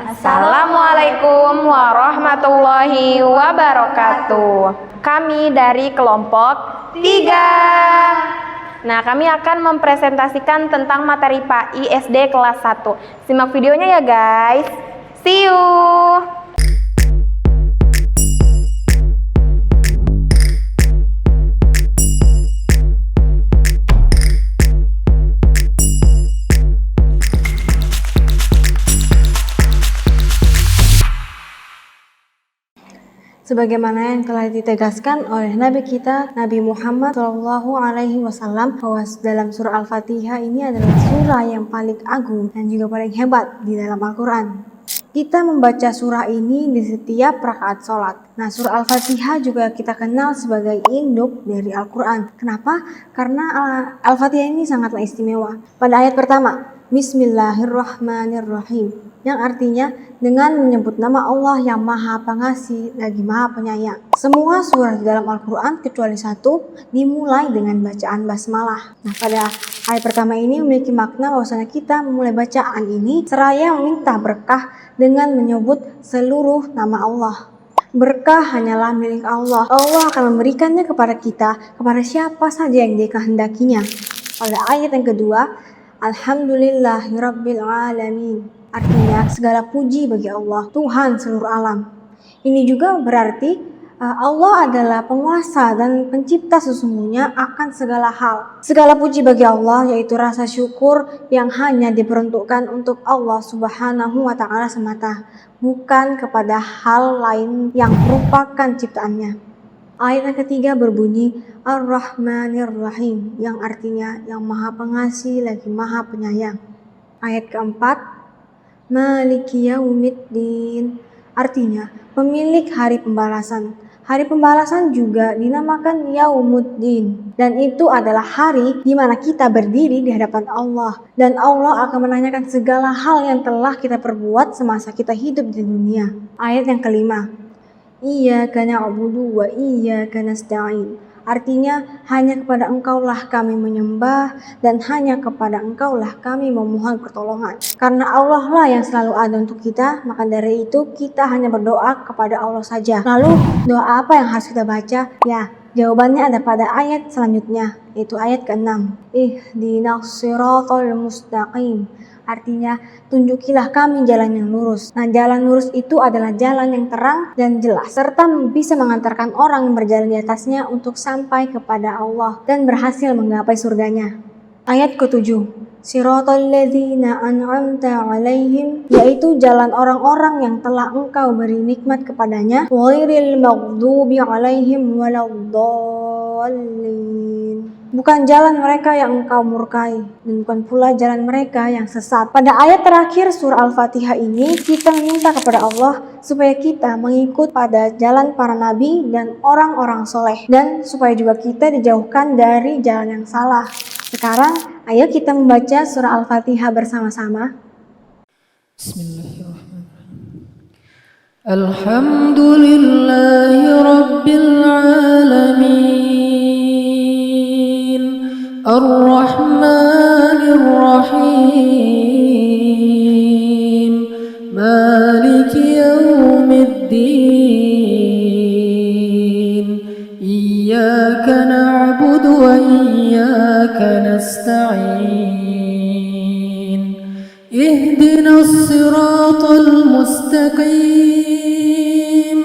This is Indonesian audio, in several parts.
Assalamualaikum warahmatullahi wabarakatuh. Kami dari kelompok 3. Nah, kami akan mempresentasikan tentang materi PAI SD kelas 1. Simak videonya ya guys. See you. Sebagaimana yang telah ditegaskan oleh Nabi kita, Nabi Muhammad SAW, bahwa dalam surah Al-Fatihah ini adalah surah yang paling agung dan juga paling hebat di dalam Al-Quran. Kita membaca surah ini di setiap rakaat sholat. Nah, surah Al-Fatihah juga kita kenal sebagai induk dari Al-Quran. Kenapa? Karena Al-Fatihah ini sangatlah istimewa. Pada ayat pertama, Bismillahirrahmanirrahim, yang artinya dengan menyebut nama Allah yang Maha Pengasih lagi Maha Penyayang. Semua surah di dalam Al-Quran kecuali satu dimulai dengan bacaan basmalah. Nah, pada ayat pertama ini memiliki makna bahwasanya kita memulai bacaan ini seraya meminta berkah dengan menyebut seluruh nama Allah. Berkah hanyalah milik Allah. Allah akan memberikannya kepada kita, kepada siapa saja yang dikehendakinya. Pada ayat yang kedua, Alhamdulillahirabbil alamin, artinya segala puji bagi Allah, Tuhan seluruh alam. Ini juga berarti Allah adalah penguasa dan pencipta sesungguhnya akan segala hal. Segala puji bagi Allah, yaitu rasa syukur yang hanya diperuntukkan untuk Allah Subhanahu wa Ta'ala semata, bukan kepada hal lain yang merupakan ciptaannya. Ayat yang ketiga berbunyi Ar-Rahmanir-Rahim, yang artinya yang Maha Pengasih lagi Maha Penyayang. Ayat keempat, Maliki Yaumiddin, artinya pemilik hari pembalasan. Hari pembalasan juga dinamakan Yaumuddin, dan itu adalah hari di mana kita berdiri di hadapan Allah, dan Allah akan menanyakan segala hal yang telah kita perbuat semasa kita hidup di dunia. Ayat yang kelima, Iyyaka na'budu wa iyyaka nasta'in, artinya hanya kepada Engkaulah kami menyembah dan hanya kepada Engkaulah kami memohon pertolongan. Karena Allah lah yang selalu ada untuk kita, maka dari itu kita hanya berdoa kepada Allah saja. Lalu doa apa yang harus kita baca? Ya, jawabannya ada pada ayat selanjutnya, yaitu ayat ke-6. Ihdinas siratal mustaqim, artinya tunjukilah kami jalan yang lurus. Nah, jalan lurus itu adalah jalan yang terang dan jelas, serta bisa mengantarkan orang yang berjalan di atasnya untuk sampai kepada Allah dan berhasil menggapai surganya. Ayat ke-7, Siratal ladzina an'amta 'alaihim, yaitu jalan orang-orang yang telah Engkau beri nikmat kepadanya, ghairil maghdubi 'alaihim waladdallin, bukan jalan mereka yang Engkau murkai, dan bukan pula jalan mereka yang sesat. Pada ayat terakhir surah Al-Fatihah ini, kita meminta kepada Allah supaya kita mengikut pada jalan para nabi dan orang-orang soleh, dan supaya juga kita dijauhkan dari jalan yang salah. Sekarang, ayo kita membaca surah Al-Fatihah bersama-sama. Bismillahirrahmanirrahim. Alhamdulillahi Rabbil Alamin, Ar-Rahmanir-Rahim, Maliki Yaumiddin, Iyyaka na'budu wa iyyaka nasta'in, Ihdinas siratal mustaqim,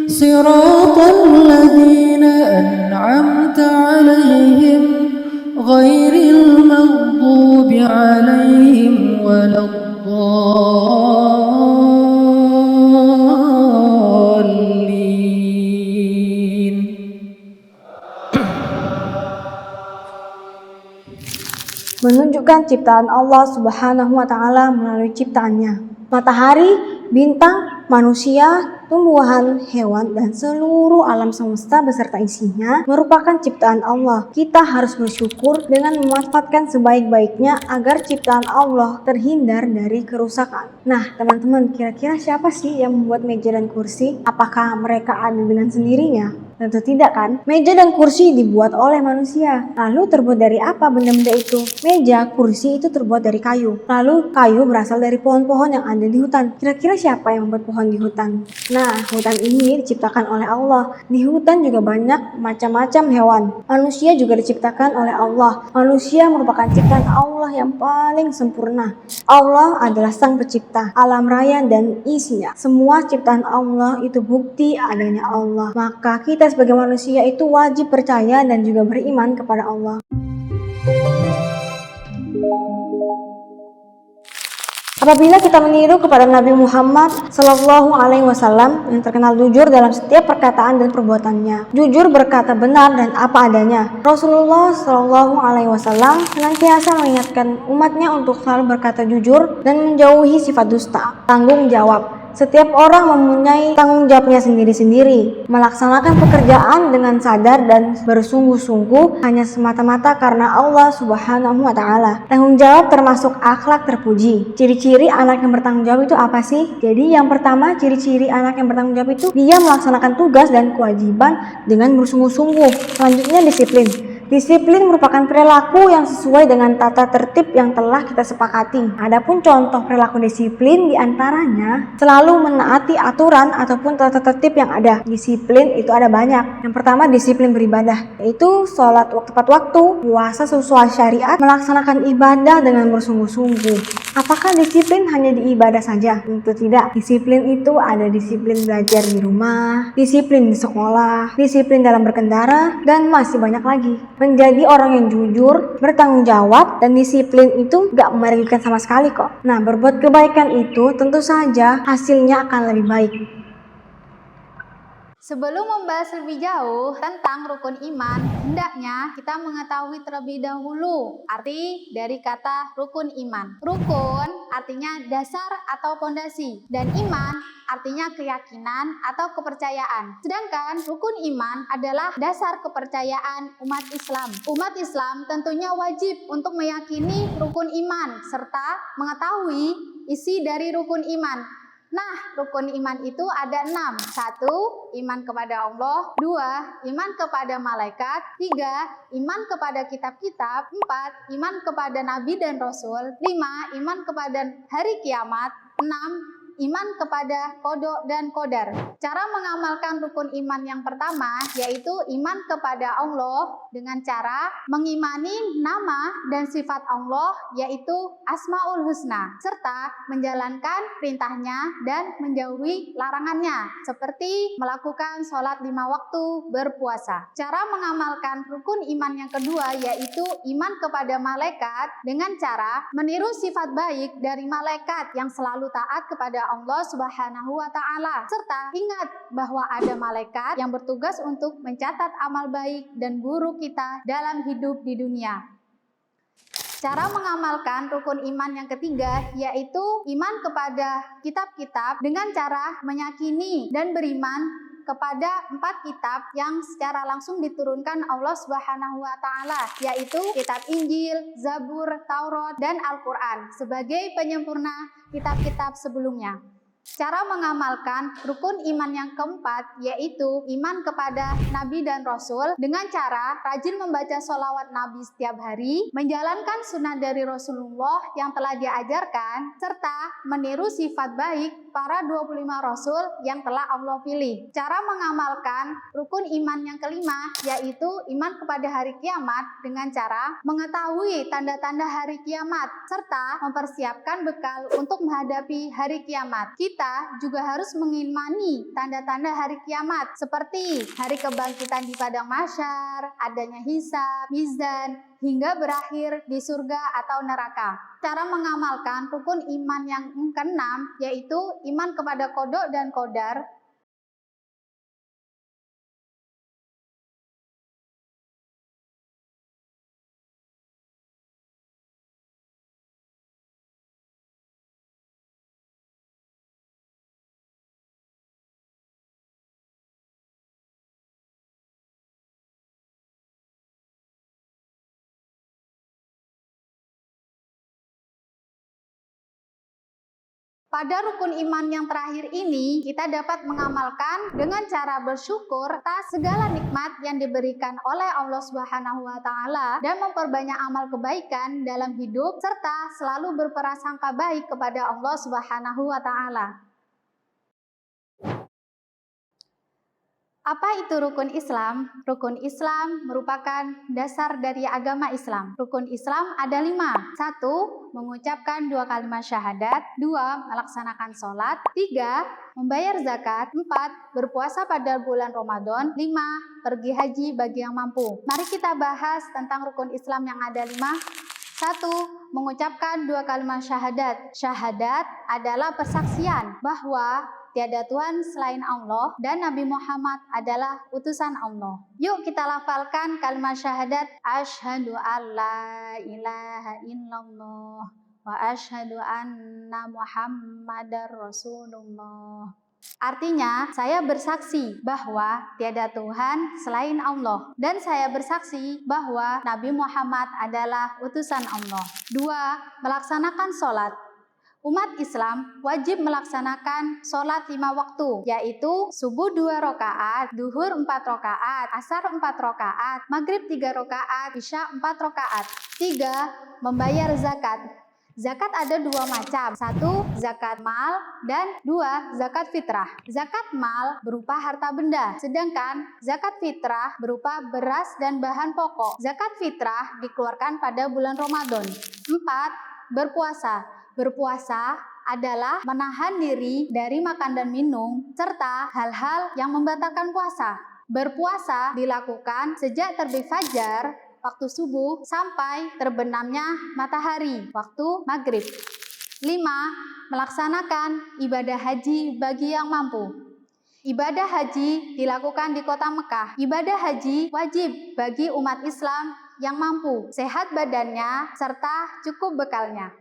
siratal ladzina an'amta 'alaihim, ghairil maghdubi 'alaihim waladdallin. Menunjukkan ciptaan Allah Subhanahu wa Ta'ala melalui ciptaannya. Matahari, bintang, manusia, tumbuhan, hewan, dan seluruh alam semesta beserta isinya merupakan ciptaan Allah. Kita harus bersyukur dengan memanfaatkan sebaik-baiknya agar ciptaan Allah terhindar dari kerusakan. Nah, teman-teman, kira-kira siapa sih yang membuat meja dan kursi? Apakah mereka ada dengan sendirinya? Tentu tidak kan? Meja dan kursi dibuat oleh manusia. Lalu terbuat dari apa benda-benda itu? Meja, kursi itu terbuat dari kayu. Lalu kayu berasal dari pohon-pohon yang ada di hutan. Kira-kira siapa yang membuat pohon di hutan? Nah, hutan ini diciptakan oleh Allah. Di hutan juga banyak macam-macam hewan. Manusia juga diciptakan oleh Allah. Manusia merupakan ciptaan Allah yang paling sempurna. Allah adalah sang pencipta alam raya dan isinya. Semua ciptaan Allah itu bukti adanya Allah. Maka kita sebagai manusia itu wajib percaya dan juga beriman kepada Allah. Apabila kita meniru kepada Nabi Muhammad Sallallahu Alaihi Wasallam yang terkenal jujur dalam setiap perkataan dan perbuatannya, jujur berkata benar dan apa adanya. Rasulullah Sallallahu Alaihi Wasallam senantiasa mengingatkan umatnya untuk selalu berkata jujur dan menjauhi sifat dusta. Tanggung jawab. Setiap orang mempunyai tanggung jawabnya sendiri-sendiri. Melaksanakan pekerjaan dengan sadar dan bersungguh-sungguh hanya semata-mata karena Allah Subhanahu wa Ta'ala. Tanggung jawab termasuk akhlak terpuji. Ciri-ciri anak yang bertanggung jawab itu apa sih? Jadi yang pertama, ciri-ciri anak yang bertanggung jawab itu dia melaksanakan tugas dan kewajiban dengan bersungguh-sungguh. Selanjutnya disiplin. Disiplin merupakan perilaku yang sesuai dengan tata tertib yang telah kita sepakati. Adapun contoh perilaku disiplin diantaranya selalu menaati aturan ataupun tata tertib yang ada. Disiplin itu ada banyak. Yang pertama disiplin beribadah, yaitu sholat tepat waktu, puasa sesuai syariat, melaksanakan ibadah dengan bersungguh-sungguh. Apakah disiplin hanya di ibadah saja? Tentu tidak. Disiplin itu ada disiplin belajar di rumah, disiplin di sekolah, disiplin dalam berkendara, dan masih banyak lagi. Menjadi orang yang jujur, bertanggung jawab, dan disiplin itu gak merugikan sama sekali kok. Nah, berbuat kebaikan itu tentu saja hasilnya akan lebih baik. Sebelum membahas lebih jauh tentang rukun iman, hendaknya kita mengetahui terlebih dahulu arti dari kata rukun iman. Rukun artinya dasar atau pondasi, dan iman artinya keyakinan atau kepercayaan. Sedangkan rukun iman adalah dasar kepercayaan umat Islam. Umat Islam tentunya wajib untuk meyakini rukun iman serta mengetahui isi dari rukun iman. Nah, rukun iman itu ada 6. 1. Iman kepada Allah. 2. Iman kepada malaikat. 3. Iman kepada kitab-kitab. 4. Iman kepada nabi dan rasul. 5. Iman kepada hari kiamat. 6. Iman kepada qada dan qadar. Cara mengamalkan rukun iman yang pertama yaitu iman kepada Allah dengan cara mengimani nama dan sifat Allah yaitu Asmaul Husna serta menjalankan perintahnya dan menjauhi larangannya seperti melakukan sholat 5 waktu, berpuasa. Cara mengamalkan rukun iman yang kedua yaitu iman kepada malaikat dengan cara meniru sifat baik dari malaikat yang selalu taat kepada Allah Subhanahu wa Ta'ala, serta ingat bahwa ada malaikat yang bertugas untuk mencatat amal baik dan buruk kita dalam hidup di dunia. Cara mengamalkan rukun iman yang ketiga yaitu iman kepada kitab-kitab dengan cara meyakini dan beriman kepada 4 kitab yang secara langsung diturunkan Allah Subhanahu wa Ta'ala, yaitu kitab Injil, Zabur, Taurat, dan Al-Quran sebagai penyempurna kitab-kitab sebelumnya. Cara mengamalkan rukun iman yang keempat yaitu iman kepada Nabi dan Rasul dengan cara rajin membaca sholawat Nabi setiap hari, menjalankan sunnah dari Rasulullah yang telah diajarkan, serta meniru sifat baik para 25 Rasul yang telah Allah pilih. Cara mengamalkan rukun iman yang kelima yaitu iman kepada hari kiamat dengan cara mengetahui tanda-tanda hari kiamat, serta mempersiapkan bekal untuk menghadapi hari kiamat. Kita juga harus mengimani tanda-tanda hari kiamat seperti hari kebangkitan di padang mahsyar, adanya hisab, mizan, hingga berakhir di surga atau neraka. Cara mengamalkan rukun iman yang keenam yaitu iman kepada qada dan qadar. Pada rukun iman yang terakhir ini, kita dapat mengamalkan dengan cara bersyukur atas segala nikmat yang diberikan oleh Allah Subhanahu wa Ta'ala dan memperbanyak amal kebaikan dalam hidup serta selalu berprasangka baik kepada Allah Subhanahu wa Ta'ala. Apa itu rukun Islam? Rukun Islam merupakan dasar dari agama Islam. Rukun Islam ada 5. 1. Mengucapkan 2 kalimat syahadat. 2. Melaksanakan sholat. 3. Membayar zakat. 4. Berpuasa pada bulan Ramadan. 5. Pergi haji bagi yang mampu. Mari kita bahas tentang rukun Islam yang ada 5. 1. Mengucapkan 2 kalimat syahadat. Syahadat adalah persaksian bahwa tiada Tuhan selain Allah dan Nabi Muhammad adalah utusan Allah. Yuk kita lafalkan kalimat syahadat. Asyhadu alla ilaha illallah wa asyhadu anna Muhammadar Rasulullah. Artinya, saya bersaksi bahwa tiada Tuhan selain Allah dan saya bersaksi bahwa Nabi Muhammad adalah utusan Allah. 2. Melaksanakan sholat. Umat Islam wajib melaksanakan sholat 5 waktu, yaitu subuh 2 rakaat, duhur 4 rakaat, asar 4 rakaat, maghrib 3 rakaat, isya 4 rakaat. 3. Membayar zakat. Zakat ada 2 macam, 1. Zakat mal dan 2. Zakat fitrah. Zakat mal berupa harta benda, sedangkan zakat fitrah berupa beras dan bahan pokok. Zakat fitrah dikeluarkan pada bulan Ramadan. 4. Berpuasa. Berpuasa adalah menahan diri dari makan dan minum, serta hal-hal yang membatalkan puasa. Berpuasa dilakukan sejak terbit fajar, waktu subuh, sampai terbenamnya matahari, waktu maghrib. 5. Melaksanakan ibadah haji bagi yang mampu. Ibadah haji dilakukan di kota Mekah. Ibadah haji wajib bagi umat Islam yang mampu, sehat badannya, serta cukup bekalnya.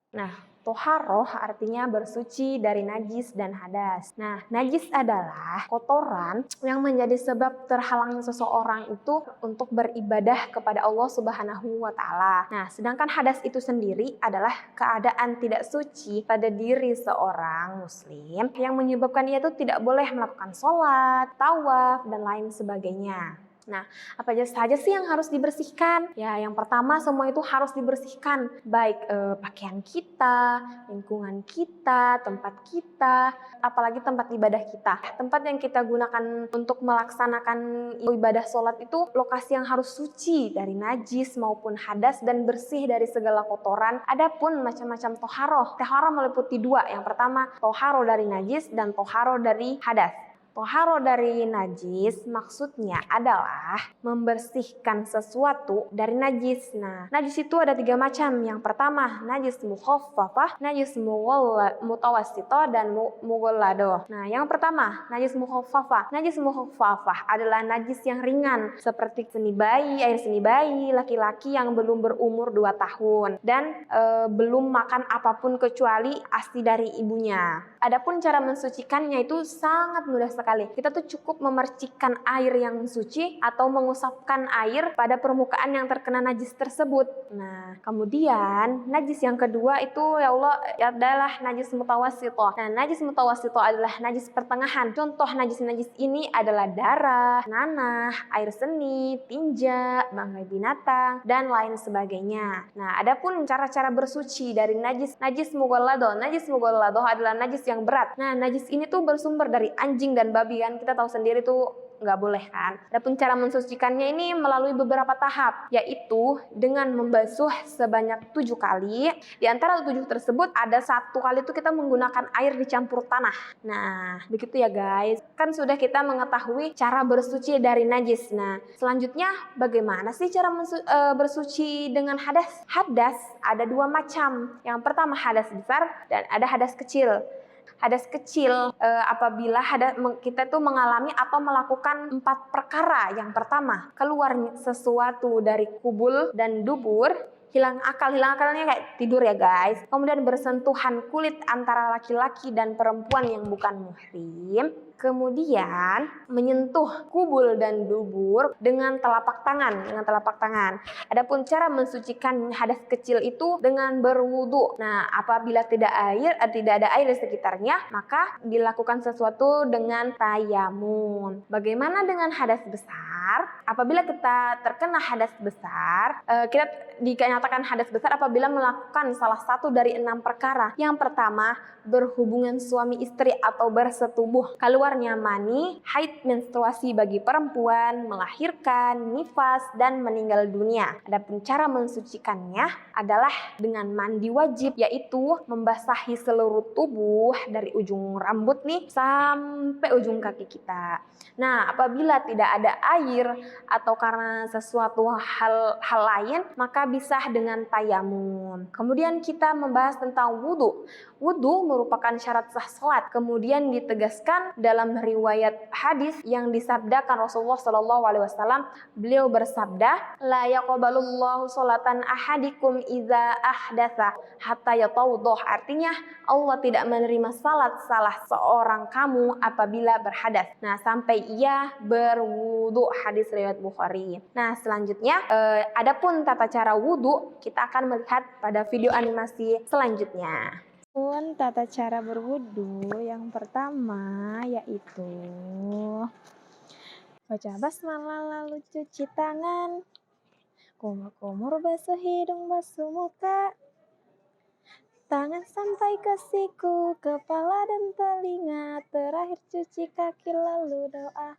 Nah, toharoh artinya bersuci dari najis dan hadas. Nah, najis adalah kotoran yang menjadi sebab terhalangnya seseorang itu untuk beribadah kepada Allah Subhanahu wa Ta'ala. Nah, sedangkan hadas itu sendiri adalah keadaan tidak suci pada diri seorang muslim yang menyebabkan ia itu tidak boleh melakukan sholat, tawaf, dan lain sebagainya. Nah, apa saja sih yang harus dibersihkan? Ya, yang pertama semua itu harus dibersihkan. Baik pakaian kita, lingkungan kita, tempat kita, apalagi tempat ibadah kita. Tempat yang kita gunakan untuk melaksanakan ibadah sholat itu lokasi yang harus suci dari najis maupun hadas dan bersih dari segala kotoran. Adapun macam-macam toharoh. Toharoh meliputi 2. Yang pertama, toharoh dari najis dan toharoh dari hadas. Toharoh dari najis maksudnya adalah membersihkan sesuatu dari najis. Nah, najis itu ada 3 macam. Yang pertama, najis mukhaffafah, najis mutawassithah, dan mughalladah. Nah, yang pertama, najis mukhaffafah. Najis mukhaffafah adalah najis yang ringan, seperti air seni bayi, laki-laki yang belum berumur 2 tahun dan belum makan apapun kecuali ASI dari ibunya. Adapun cara mensucikannya itu sangat mudah sekali. Kita tuh cukup memercikkan air yang suci atau mengusapkan air pada permukaan yang terkena najis tersebut. Nah, kemudian najis yang kedua itu adalah najis mutawassithah. Nah, najis mutawassithah adalah najis pertengahan. Contoh najis-najis ini adalah darah, nanah, air seni, tinja, bangkai binatang, dan lain sebagainya. Nah, adapun cara-cara bersuci dari najis mughalladah. Najis mughalladah adalah najis yang berat. Nah, najis ini tuh bersumber dari anjing dan babi, kan kita tahu sendiri tuh nggak boleh kan. Adapun cara mensucikannya ini melalui beberapa tahap, yaitu dengan membasuh sebanyak 7 kali. Di antara 7 tersebut ada 1 kali itu kita menggunakan air dicampur tanah. Nah, begitu ya guys. Kan sudah kita mengetahui cara bersuci dari najis. Nah, selanjutnya bagaimana sih cara bersuci dengan hadas? Hadas ada 2 macam. Yang pertama hadas besar dan ada hadas kecil. Hadas kecil apabila kita tuh mengalami atau melakukan 4 perkara. Yang pertama, keluar sesuatu dari kubul dan dubur. hilang akalnya kayak tidur ya guys. Kemudian bersentuhan kulit antara laki-laki dan perempuan yang bukan muhrim. Kemudian menyentuh kubul dan dubur dengan telapak tangan. Adapun cara mensucikan hadas kecil itu dengan berwudu. Nah, apabila tidak ada air di sekitarnya, maka dilakukan sesuatu dengan tayamun. Bagaimana dengan hadas besar? Apabila kita terkena hadas besar, kita dinyatakan hadas besar apabila melakukan salah satu dari 6 perkara. Yang pertama, berhubungan suami istri atau bersetubuh, keluarnya mani, haid menstruasi bagi perempuan, melahirkan, nifas, dan meninggal dunia. Adapun cara mensucikannya adalah dengan mandi wajib, yaitu membasahi seluruh tubuh dari ujung rambut nih sampai ujung kaki kita. Nah, apabila tidak ada air atau karena sesuatu hal lain, maka bisa dengan tayamun. Kemudian kita membahas tentang wudhu. Wudhu merupakan syarat sah salat. Kemudian ditegaskan dalam riwayat hadis yang disabdakan Rasulullah SAW. Beliau bersabda, la yaqbalullahu sholatan ahadikum iza ahdatha hatta yatawaddah. Artinya Allah tidak menerima salat salah seorang kamu apabila berhadas. Nah, sampai ia berwudu. Hadis riwayat Bukhari. Nah, selanjutnya adapun tata cara wudu kita akan melihat pada video animasi selanjutnya. Tata cara berwudu yang pertama yaitu baca basmalah lalu cuci tangan, kumur-kumur basuh hidung basuh muka, tangan sampai ke siku, kepala dan telinga, terakhir cuci kaki lalu doa.